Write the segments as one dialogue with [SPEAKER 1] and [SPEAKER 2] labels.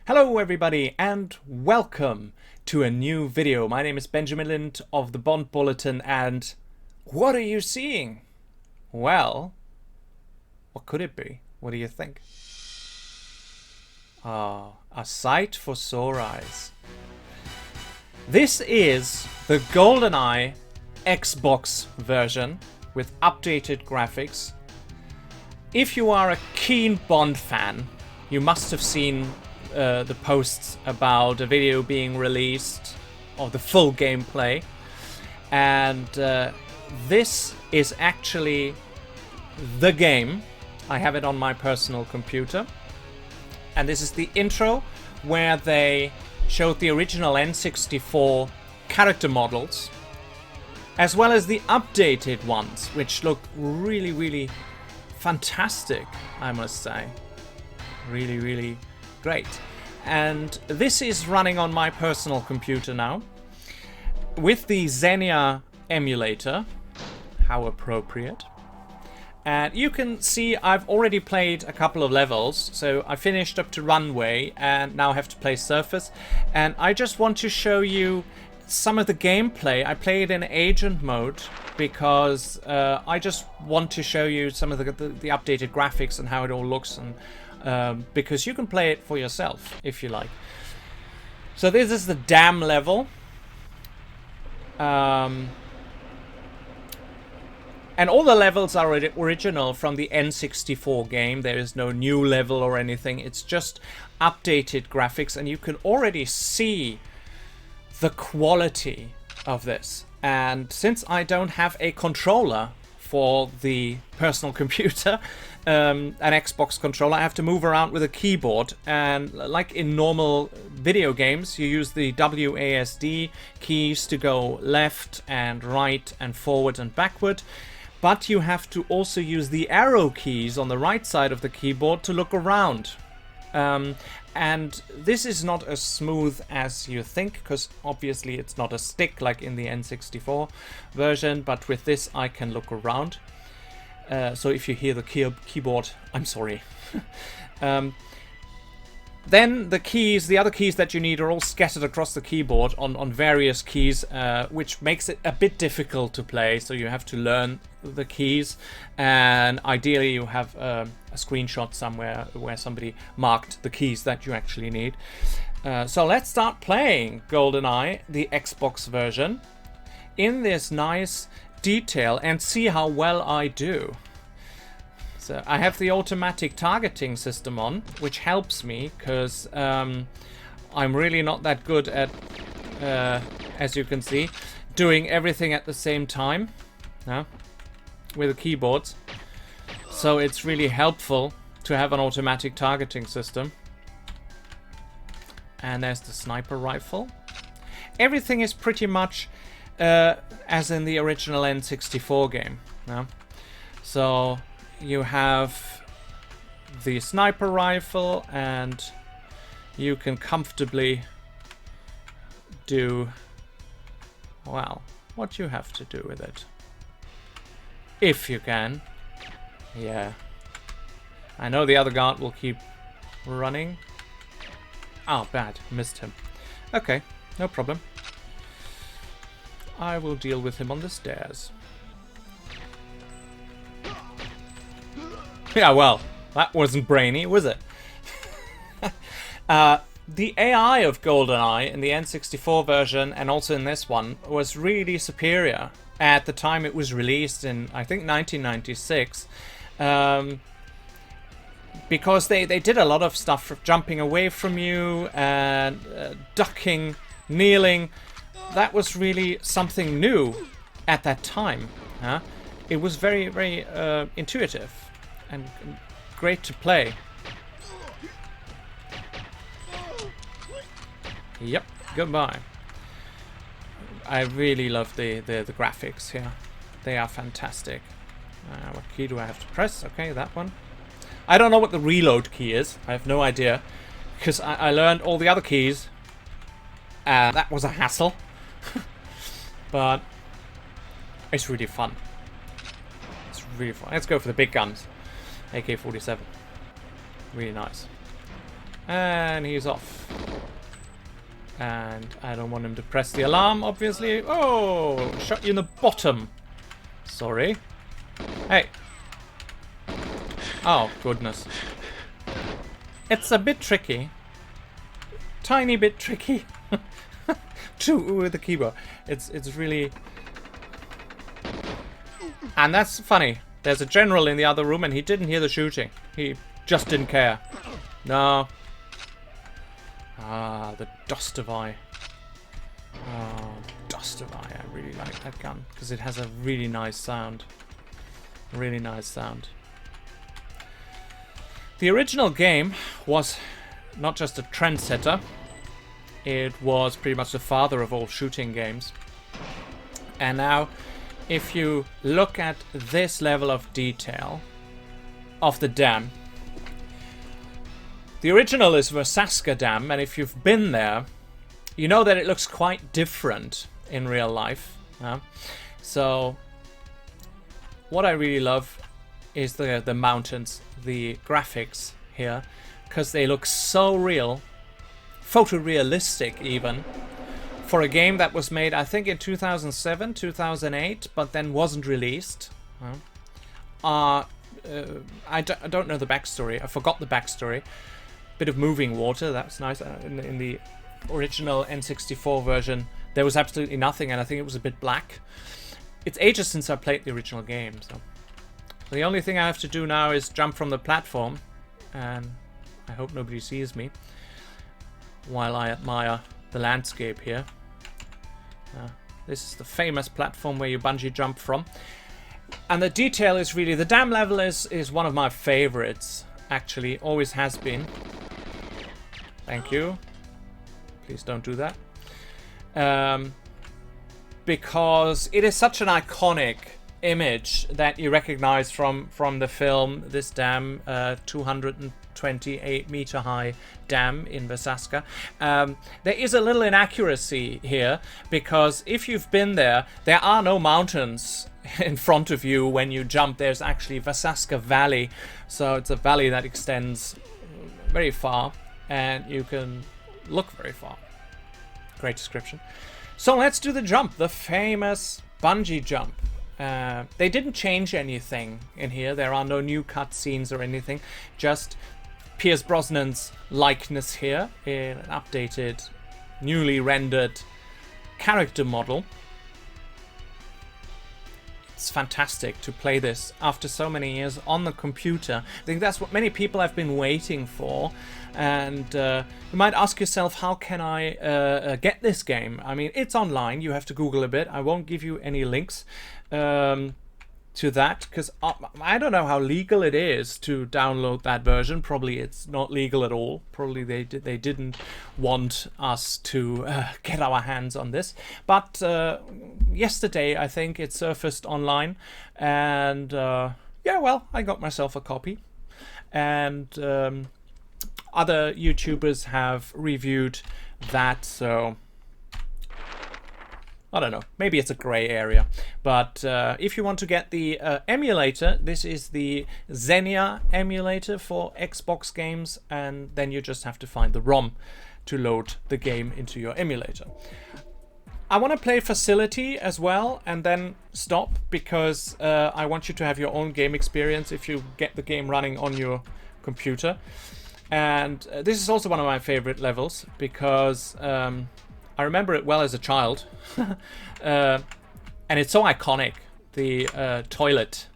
[SPEAKER 1] Hello everybody and welcome to a new video. My name is Benjamin Lind of the Bulletin, and what are you seeing? Well, what could it be? What do you think? Ah, a sight for sore eyes. This is the GoldenEye Xbox version with updated graphics. If you are a keen Bond fan, you must have seen the posts about a video being released of the full gameplay, and this is actually the game. I have it on my personal computer, and this is the intro where they showed the original N64 character models as well as the updated ones, which look really fantastic, I must say. Really great. And this is running on my personal computer now with the Xenia emulator. How appropriate. And you can see I've already played a couple of levels. So I finished up to Runway and now have to play Surface. And I just want to show you some of the gameplay. I play it in agent mode because I just want to show you some of the updated graphics and how it all looks, and because you can play it for yourself if you like. So this is the dam level, and all the levels are original from the N64 game. There is no new level or anything. It's just updated graphics, and you can already see the quality of this. And since I don't have a controller for the personal computer, an Xbox controller, I have to move around with a keyboard, and like in normal video games, you use the WASD keys to go left and right and forward and backward, but you have to also use the arrow keys on the right side of the keyboard to look around. And this is not as smooth as you think, because obviously it's not a stick like in the N64 version, but with this I can look around. So if you hear the keyboard, I'm sorry. Then the keys, the other keys that you need, are all scattered across the keyboard on various keys, which makes it a bit difficult to play. So you have to learn the keys, and ideally you have a screenshot somewhere where somebody marked the keys that you actually need. So let's start playing GoldenEye, the Xbox version, in this nice detail and see how well I do. So I have the automatic targeting system on, which helps me because I'm really not that good at, as you can see, doing everything at the same time with the keyboards. So it's really helpful to have an automatic targeting system. And there's the sniper rifle. Everything is pretty much as in the original N64 game. So you have the sniper rifle, and you can comfortably do, well, what you have to do with it. If you can. Yeah. I know the other guard will keep running. Oh, bad. Missed him. Okay, no problem. I will deal with him on the stairs. Yeah, well, that wasn't brainy, was it? The AI of GoldenEye in the N64 version, and also in this one, was really superior at the time it was released in, I think, 1996. Because they did a lot of stuff, jumping away from you and ducking, kneeling. That was really something new at that time. It was very intuitive and great to play. Yep, goodbye. I really love the graphics here. They are fantastic. What key do I have to press? Okay, that one. I don't know what the reload key is. I have no idea, because I learned all the other keys. That was a hassle. But it's really fun. It's really fun. Let's go for the big guns. AK-47. Really nice. And he's off. And I don't want him to press the alarm, obviously. Oh, shot you in the bottom. Sorry. Hey. Oh, goodness. It's a bit tricky. Tiny bit tricky. With the keyboard. It's really... And that's funny. There's a general in the other room and he didn't hear the shooting. He just didn't care. No. Ah, the Dostovai. Oh, Dostovai. I really like that gun because it has a really nice sound. Really nice sound. The original game was not just a trendsetter. It was pretty much the father of all shooting games. And now, if you look at this level of detail of the dam, the original is Versaska Dam, and if you've been there, you know that it looks quite different in real life. So, what I really love is the mountains, the graphics here, because they look so real, photorealistic even, for a game that was made, I think, in 2007, 2008, but then wasn't released. I don't know the backstory. I forgot the backstory. Bit of moving water, that's nice. In the original N64 version, there was absolutely nothing, and I think it was a bit black. It's ages since I played the original game, so the only thing I have to do now is jump from the platform, and I hope nobody sees me while I admire the landscape here. This is the famous platform where you bungee jump from. And the detail is really... The dam level is one of my favorites, actually. Always has been. Thank you. Please don't do that. Because it is such an iconic image that you recognize from the film. This dam, 228 meter high dam in Versaska. There is a little inaccuracy here, because if you've been there, there are no mountains in front of you when you jump. There's actually Versaska Valley, so it's a valley that extends very far, and you can look very far. Great description. So let's do the jump, the famous bungee jump. They didn't change anything in here. There are no new cutscenes or anything. Just Pierce Brosnan's likeness here in an updated, newly rendered character model. It's fantastic to play this after so many years on the computer. I think that's what many people have been waiting for. And you might ask yourself, how can I get this game? I mean, it's online. You have to Google a bit. I won't give you any links to that, because I don't know how legal it is to download that version. Probably it's not legal at all. Probably they didn't want us to get our hands on this. But yesterday, I think it surfaced online, and yeah, well, I got myself a copy. And other YouTubers have reviewed that, so I don't know, maybe it's a gray area. But if you want to get the emulator, this is the Xenia emulator for Xbox games, and then you just have to find the ROM to load the game into your emulator. I want to play Facility as well and then stop, because I want you to have your own game experience if you get the game running on your computer. And this is also one of my favorite levels, because I remember it well as a child. And it's so iconic, the toilet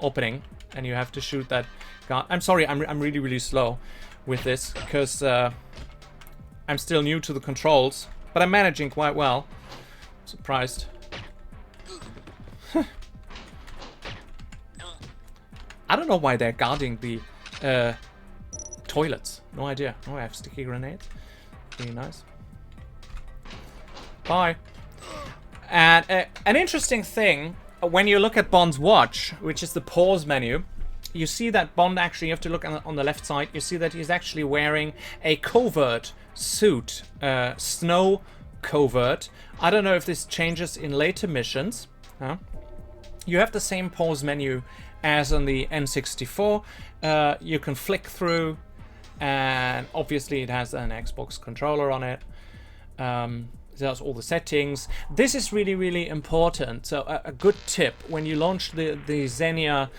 [SPEAKER 1] opening, and you have to shoot that guy. I'm sorry, I'm really, really slow with this, because I'm still new to the controls, but I'm managing quite well. Surprised. I don't know why they're guarding the toilets. No idea. Oh, I have sticky grenades. Really nice. Bye. And an interesting thing, when you look at Bond's watch, which is the pause menu, you see that Bond actually, you have to look on the left side, you see that he's actually wearing a covert suit, snow covert. I don't know if this changes in later missions. You have the same pause menu as on the N64. You can flick through and obviously it has an Xbox controller on it. There's all the settings. This is really, really important. So a good tip: when you launch the Xenia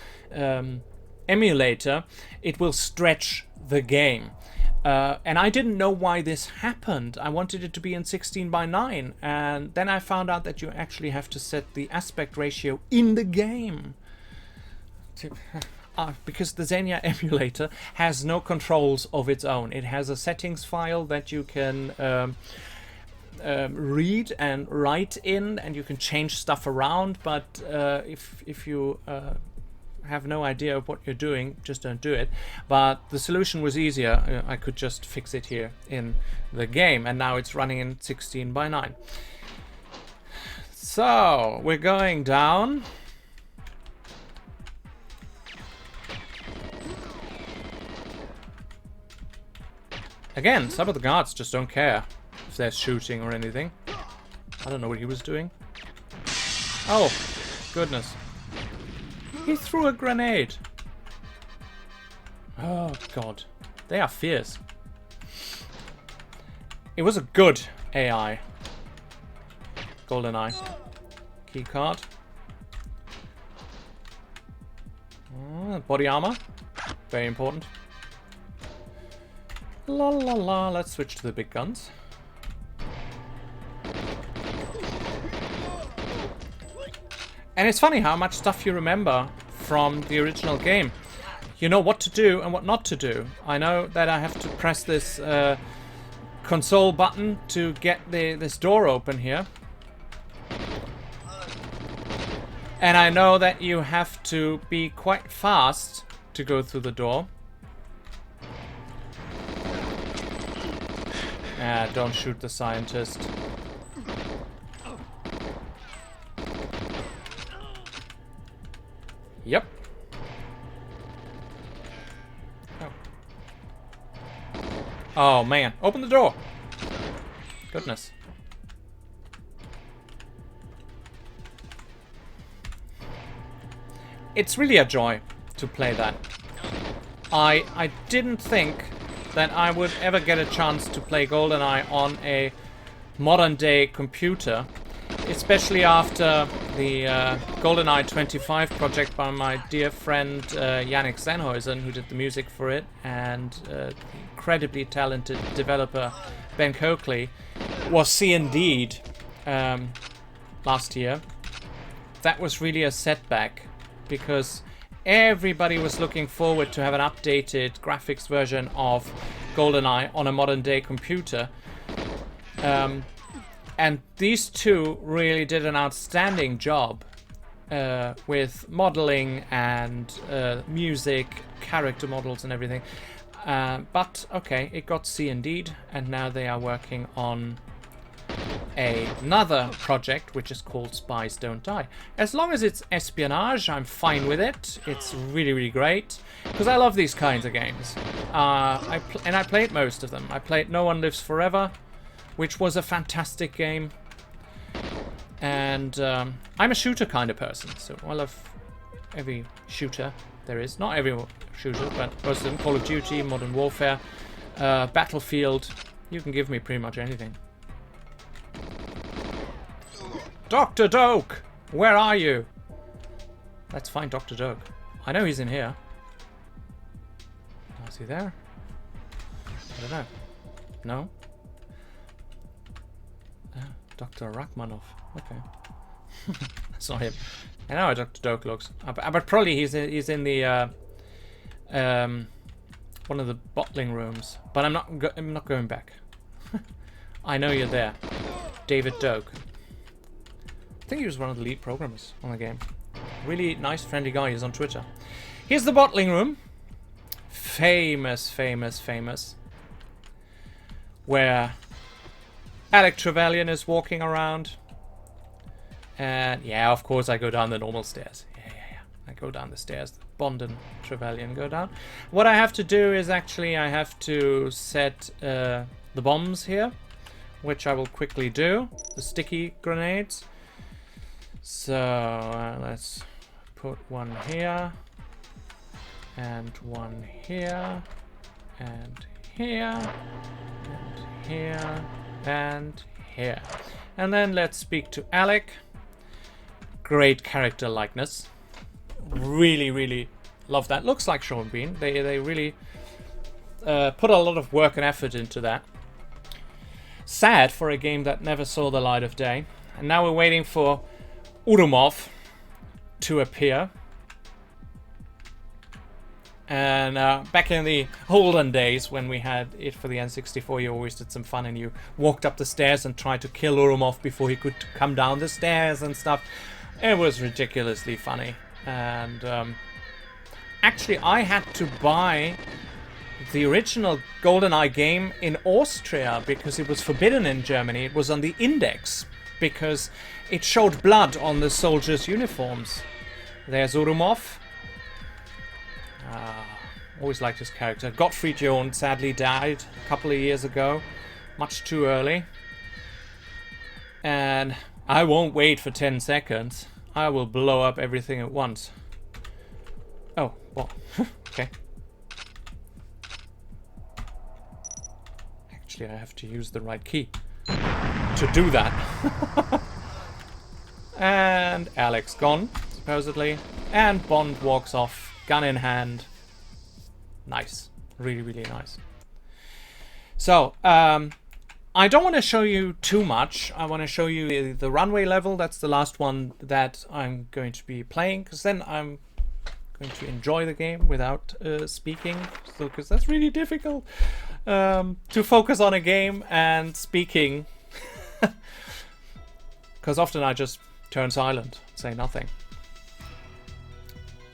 [SPEAKER 1] emulator, it will stretch the game. And I didn't know why this happened. I wanted it to be in 16:9, and then I found out that you actually have to set the aspect ratio in the game. Because the Xenia emulator has no controls of its own. It has a settings file that you can read and write in, and you can change stuff around, but if you have no idea of what you're doing, just don't do it. But the solution was easier. I could just fix it here in the game, and now it's running in 16:9. So we're going down. Again, some of the guards just don't care if they're shooting or anything. I don't know what he was doing. Oh, goodness. He threw a grenade. Oh, God. They are fierce. It was a good AI. GoldenEye. Keycard. Body armor. Very important. La la la. Let's switch to the big guns. And it's funny how much stuff you remember from the original game. You know what to do and what not to do. I know that I have to press this console button to get this door open here. And I know that you have to be quite fast to go through the door. Don't shoot the scientist. Yep. Oh man, open the door. Goodness. It's really a joy to play that. I didn't think that I would ever get a chance to play GoldenEye on a modern day computer, especially after the GoldenEye 25 project by my dear friend Yannick Sennhuysen, who did the music for it, and the incredibly talented developer Ben Coakley was CND'd last year. That was really a setback, because everybody was looking forward to have an updated graphics version of GoldenEye on a modern day computer. And these two really did an outstanding job with modeling and music, character models and everything. But okay, it got CND'd, and now they are working on another project which is called Spies Don't Die. As long as it's espionage, I'm fine with it. It's really, really great, because I love these kinds of games. I played most of them. I played No One Lives Forever, which was a fantastic game. And I'm a shooter kind of person, so I love every shooter there is. Not every shooter, but most of them. Call of Duty, Modern Warfare, Battlefield. You can give me pretty much anything. Dr. Doak! Where are you? Let's find Dr. Doak. I know he's in here. Oh, is he there? I don't know. No? Dr. Rachmanov. Okay. That's not him. I know how Dr. Doak looks. But probably he's in the one of the bottling rooms. But I'm not going back. I know you're there. David Doak. I think he was one of the lead programmers on the game. Really nice, friendly guy. He's on Twitter. Here's the bottling room. Famous, famous, famous. Where Alec Trevelyan is walking around. And yeah, of course I go down the normal stairs. Yeah. I go down the stairs. Bond and Trevelyan go down. What I have to do is actually I have to set the bombs here, which I will quickly do. The sticky grenades. So let's put one here. And one here. and here, and here, and here. And then let's speak to Alec. Great character likeness. Really, really love that. Looks like Sean Bean. They really put a lot of work and effort into that. Sad for a game that never saw the light of day. And now we're waiting for Urumov to appear. And back in the olden days when we had it for the N64, you always did some fun and you walked up the stairs and tried to kill Urumov before he could come down the stairs and stuff. It was ridiculously funny. And actually I had to buy the original GoldenEye game in Austria because it was forbidden in Germany. It was on the index because it showed blood on the soldiers' uniforms. There's Urumov. Always liked his character. Gottfried John sadly died a couple of years ago. Much too early. And I won't wait for 10 seconds. I will blow up everything at once. Oh, well, okay. Actually, I have to use the right key to do that. And Alec's gone, supposedly. And Bond walks off, gun in hand. Nice. Really, really nice. So, I don't want to show you too much. I want to show you the runway level. That's the last one that I'm going to be playing, because then I'm going to enjoy the game without speaking. So, because that's really difficult to focus on a game and speaking. Because often I just turn silent, say nothing.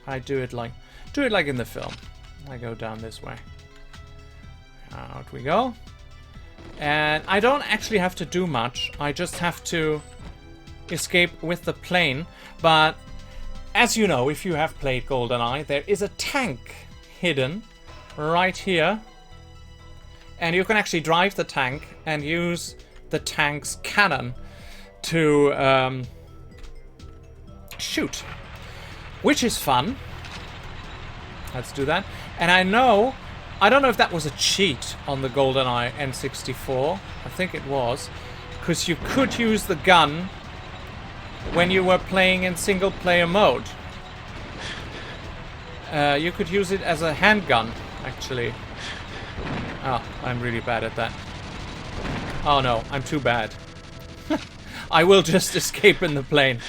[SPEAKER 1] I do it like in the film. I go down this way. Out we go. And I don't actually have to do much. I just have to escape with the plane. But as you know, if you have played GoldenEye, there is a tank hidden right here. And you can actually drive the tank and use the tank's cannon to shoot. Which is fun. Let's do that. And I don't know if that was a cheat on the GoldenEye N64. I think it was. Because you could use the gun when you were playing in single player mode. You could use it as a handgun, actually. Oh, I'm really bad at that. Oh no, I'm too bad. I will just escape in the plane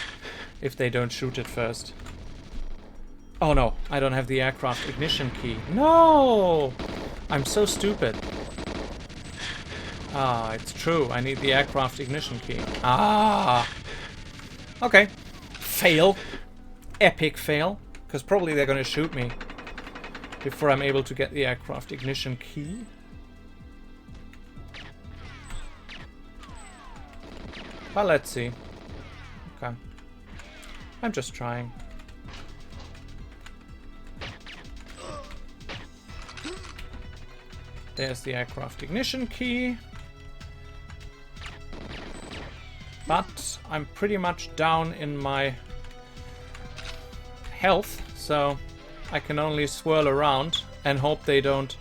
[SPEAKER 1] if they don't shoot it first. Oh no, I don't have the aircraft ignition key. No! I'm so stupid. Ah, it's true. I need the aircraft ignition key. Ah! Okay. Fail. Epic fail. Because probably they're going to shoot me before I'm able to get the aircraft ignition key. But let's see. Okay. I'm just trying. There's the aircraft ignition key. But I'm pretty much down in my health, so I can only swirl around and hope they don't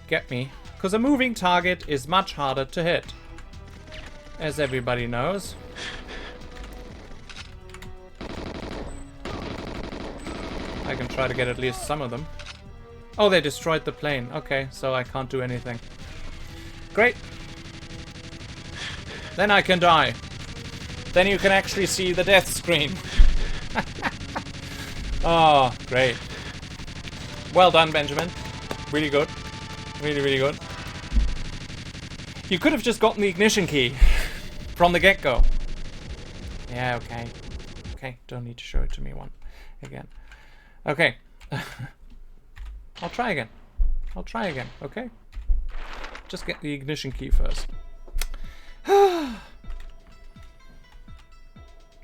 [SPEAKER 1] get me. Because a moving target is much harder to hit, as everybody knows. I can try to get at least some of them. Oh, they destroyed the plane. Okay, so I can't do anything. Great. Then I can die. Then you can actually see the death screen. Oh, great. Well done, Benjamin. Really good. Really, really good. You could have just gotten the ignition key from the get-go. Yeah, okay. Okay, don't need to show it to me again. Okay. I'll try again. I'll try again, okay? Just get the ignition key first.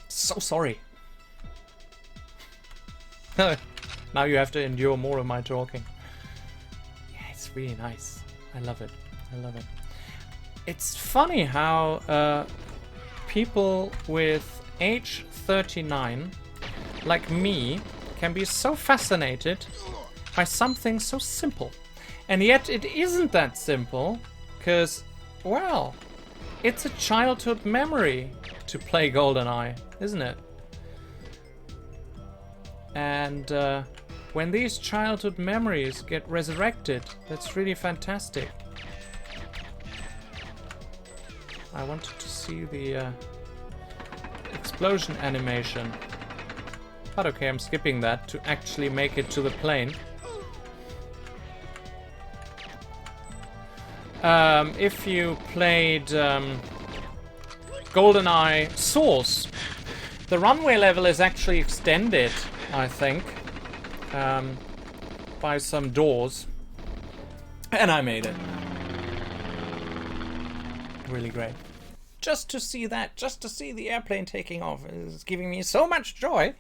[SPEAKER 1] So sorry. Now you have to endure more of my talking. Yeah, it's really nice. I love it. I love it. It's funny how people with age 39, like me, can be so fascinated by something so simple. And yet it isn't that simple, because, well, it's a childhood memory to play GoldenEye, isn't it? And when these childhood memories get resurrected, that's really fantastic. I wanted to see the explosion animation. But okay, I'm skipping that to actually make it to the plane. If you played GoldenEye Source, the runway level is actually extended, I think, by some doors. And I made it. Really great. Just to see that, just to see the airplane taking off is giving me so much joy.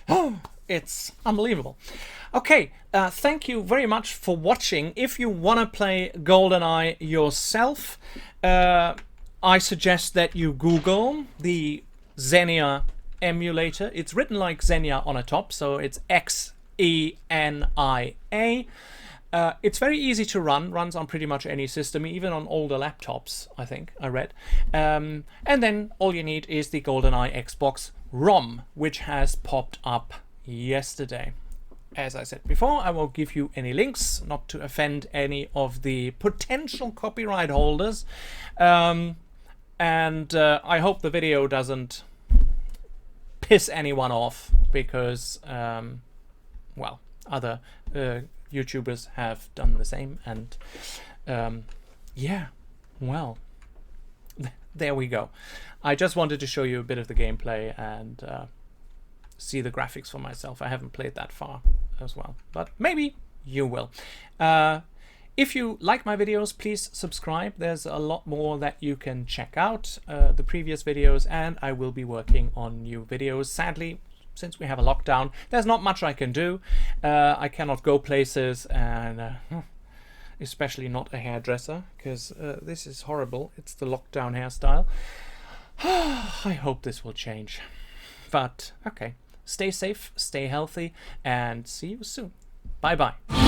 [SPEAKER 1] Oh, it's unbelievable. Okay, thank you very much for watching. If you want to play GoldenEye yourself, I suggest that you Google the Xenia emulator. It's written like Xenia on a top, so it's Xenia. It's very easy to run, runs on pretty much any system, even on older laptops, I think, I read. And then all you need is the GoldenEye Xbox ROM, which has popped up yesterday. As I said before, I won't give you any links, not to offend any of the potential copyright holders. And I hope the video doesn't piss anyone off, because, well, other YouTubers have done the same, and yeah, well, there we go. I just wanted to show you a bit of the gameplay and see the graphics for myself. I haven't played that far as well, but maybe you will. If you like my videos, please subscribe. There's a lot more that you can check out, the previous videos, and I will be working on new videos. Sadly, since we have a lockdown, there's not much I can do. I cannot go places, and especially not a hairdresser, because this is horrible. It's the lockdown hairstyle. I hope this will change. But okay, stay safe, stay healthy, and see you soon. Bye bye.